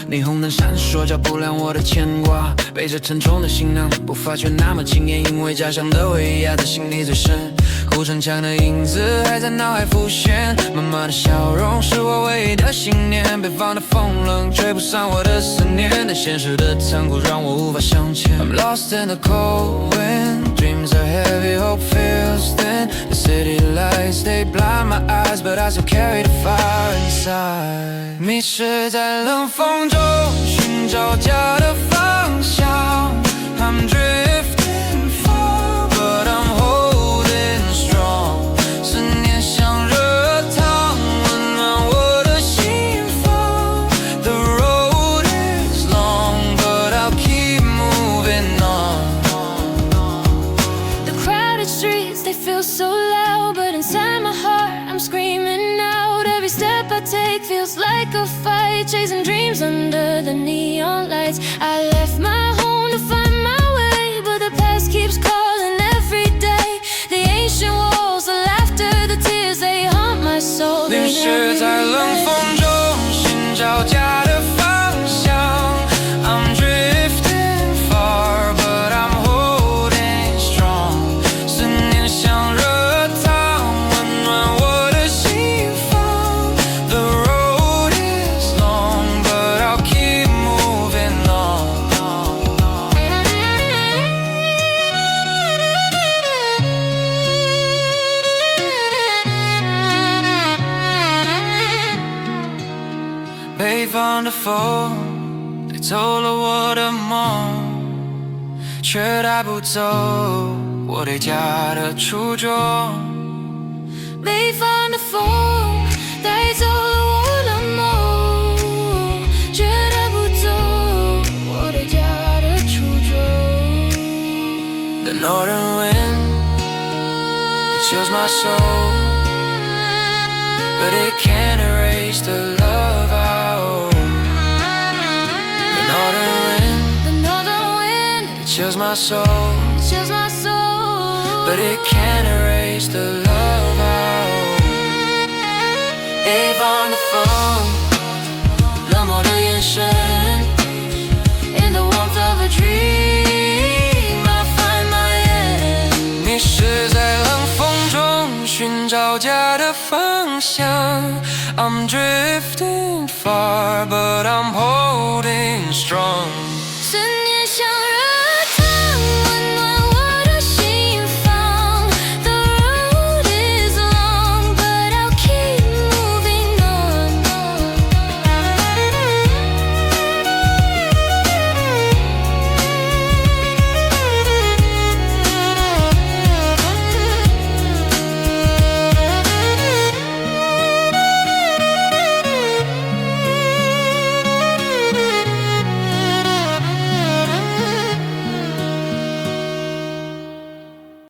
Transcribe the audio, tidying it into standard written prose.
霓虹灯闪烁，照不亮我的牵挂。背着沉重的行囊，步伐却那么轻盈，因为家乡的回忆压在心底最深。古城墙的影子还在脑海浮现，妈妈的笑容是我唯一的信念。北方的风冷，吹不散我的思念，但现实的残酷让我无法向前。I'm lost in the cold wind, dreams are heavy, hope feels thin. The city lights they blind my eyes, but I still carry the fire inside. 迷失在冷风中，寻找家的方向。I'm drifting far, but I'm holding strong. 思念像热汤，温暖我的心房。The road is long, but I'll keep moving on. The crowded streets, they feel so loud, but inside my heart, I'm screaming out. Every step I take feels like a fight, chasing dreams under the neon lights. I left my home to find my way, but the past keeps calling every day. The ancient walls, the laughter, the tears, they haunt my soul. 淋湿在冷风中，寻找家的方向。I'm drifting far, but I'm holding strong. 思念像热汤，温暖我的心房。The road is long, but I'll keep moving on. 北方的风带走了我的梦，却带不走我对家的初衷。北方的风带走了我的梦，却带不走我对家的初衷。 The northern wind it chills my soul, but it can't erase the love I owe. The northern wind it chills my soul, chills my soul, but it can't erase the love I owe. 北方的风，冷漠的眼神 in the warmth of a dream, I find my end. 迷失在冷风中，寻找家的方向。I'm drifting far, but I'm holding strong.